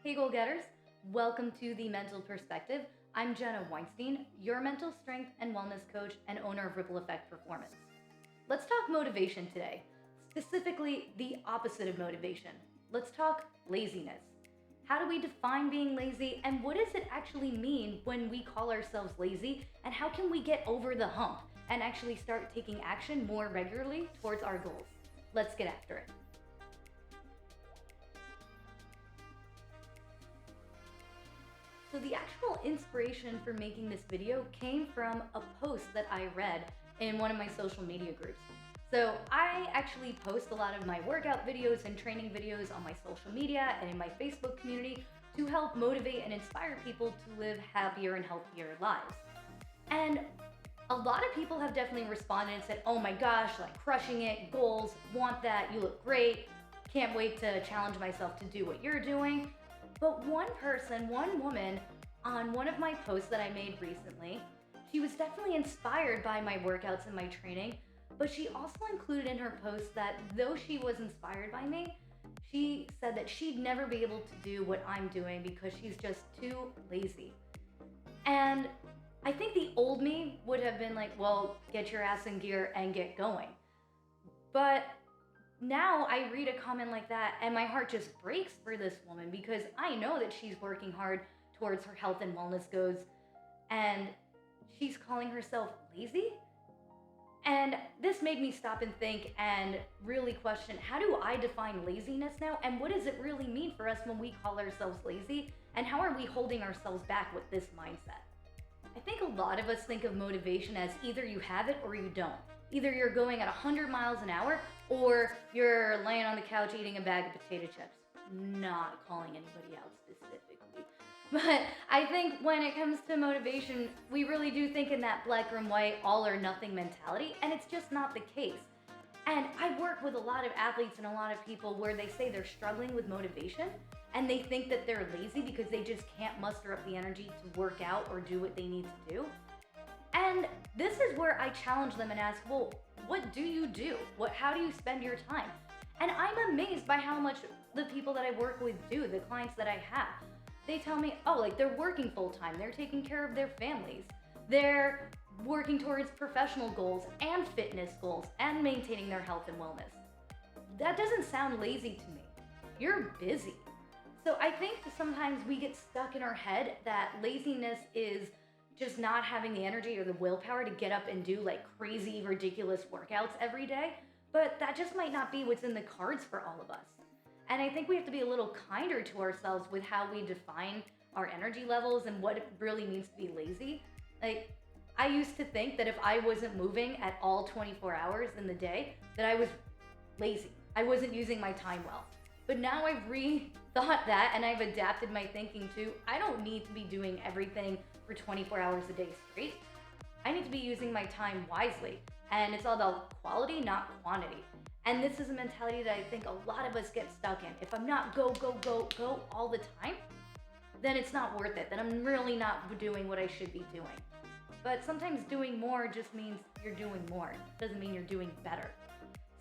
Hey goal getters, welcome to The Mental Perspective. I'm Jenna Weinstein, your mental strength and wellness coach and owner of Ripple Effect Performance. Let's talk motivation today, specifically the opposite of motivation. Let's talk laziness. How do we define being lazy, and what does it actually mean when we call ourselves lazy, and how can we get over the hump and actually start taking action more regularly towards our goals? Let's get after it. So the actual inspiration for making this video came from a post that I read in one of my social media groups. So I actually post a lot of my workout videos and training videos on my social media and in my Facebook community to help motivate and inspire people to live happier and healthier lives. And a lot of people have definitely responded and said, oh my gosh, like crushing it, goals, want that, you look great, can't wait to challenge myself to do what you're doing. But one woman, on one of my posts that I made recently, she was definitely inspired by my workouts and my training, but she also included in her post that though she was inspired by me, she said that she'd never be able to do what I'm doing because she's just too lazy. And I think the old me would have been like, well, get your ass in gear and get going. But now I read a comment like that and my heart just breaks for this woman because I know that she's working hard towards her health and wellness goals, and she's calling herself lazy. And this made me stop and think and really question, how do I define laziness now, and what does it really mean for us when we call ourselves lazy, and how are we holding ourselves back with this mindset? I think a lot of us think of motivation as either you have it or you don't. Either you're going at 100 miles an hour or you're laying on the couch eating a bag of potato chips. Not calling anybody out specifically. But I think when it comes to motivation, we really do think in that black and white, all or nothing mentality, and it's just not the case. And I work with a lot of athletes and a lot of people where they say they're struggling with motivation and they think that they're lazy because they just can't muster up the energy to work out or do what they need to do. And this is where I challenge them and ask, well, what do you do? How do you spend your time? And I'm amazed by how much the people that I work with do, the clients that I have. They tell me, oh, like they're working full time, they're taking care of their families, they're working towards professional goals and fitness goals and maintaining their health and wellness. That doesn't sound lazy to me. You're busy. So I think sometimes we get stuck in our head that laziness is just not having the energy or the willpower to get up and do like crazy, ridiculous workouts every day. But that just might not be what's in the cards for all of us. And I think we have to be a little kinder to ourselves with how we define our energy levels and what it really means to be lazy. Like, I used to think that if I wasn't moving at all 24 hours in the day, that I was lazy. I wasn't using my time well. But now I've rethought that and I've adapted my thinking to, I don't need to be doing everything for 24 hours a day straight. I need to be using my time wisely. And it's all about quality, not quantity. And this is a mentality that I think a lot of us get stuck in. If I'm not go all the time, then it's not worth it. Then I'm really not doing what I should be doing. But sometimes doing more just means you're doing more. It doesn't mean you're doing better.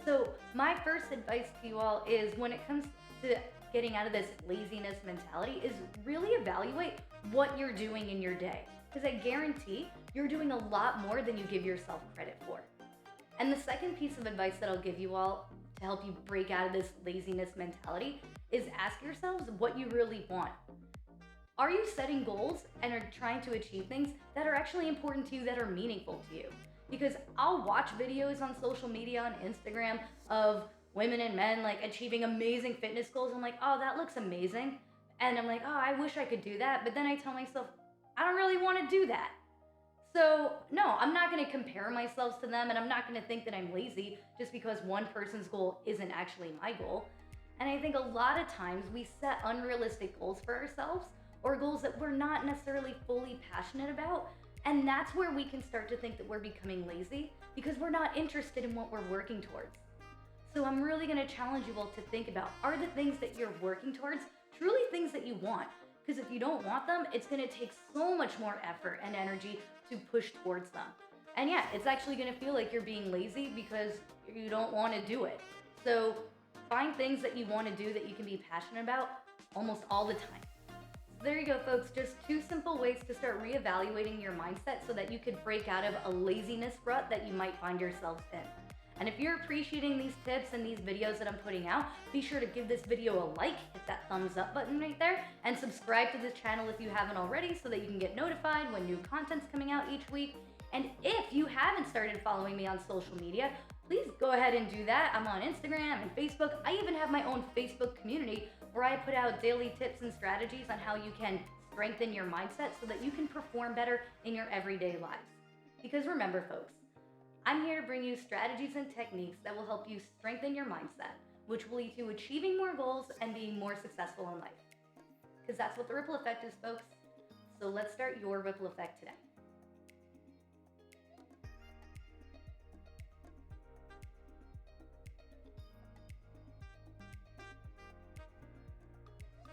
So my first advice to you all is when it comes to getting out of this laziness mentality is really evaluate what you're doing in your day. Because I guarantee you're doing a lot more than you give yourself credit for. And the second piece of advice that I'll give you all to help you break out of this laziness mentality is ask yourselves what you really want. Are you setting goals and are trying to achieve things that are actually important to you, that are meaningful to you? Because I'll watch videos on social media, on Instagram, of women and men like achieving amazing fitness goals. I'm like, oh, that looks amazing. And I'm like, oh, I wish I could do that. But then I tell myself, I don't really want to do that. So no, I'm not going to compare myself to them, and I'm not going to think that I'm lazy just because one person's goal isn't actually my goal. And I think a lot of times we set unrealistic goals for ourselves, or goals that we're not necessarily fully passionate about. And that's where we can start to think that we're becoming lazy because we're not interested in what we're working towards. So I'm really going to challenge you all to think about, are the things that you're working towards truly things that you want? Because if you don't want them, it's going to take so much more effort and energy to push towards them. And yeah, it's actually going to feel like you're being lazy because you don't want to do it. So find things that you want to do that you can be passionate about almost all the time. There you go, folks. Just 2 simple ways to start reevaluating your mindset so that you could break out of a laziness rut that you might find yourselves in. And if you're appreciating these tips and these videos that I'm putting out, be sure to give this video a like, hit that thumbs up button right there, and subscribe to this channel if you haven't already so that you can get notified when new content's coming out each week. And if you haven't started following me on social media, please go ahead and do that. I'm on Instagram and Facebook. I even have my own Facebook community where I put out daily tips and strategies on how you can strengthen your mindset so that you can perform better in your everyday lives. Because remember, folks, I'm here to bring you strategies and techniques that will help you strengthen your mindset, which will lead to achieving more goals and being more successful in life. Because that's what the ripple effect is, folks. So let's start your ripple effect today.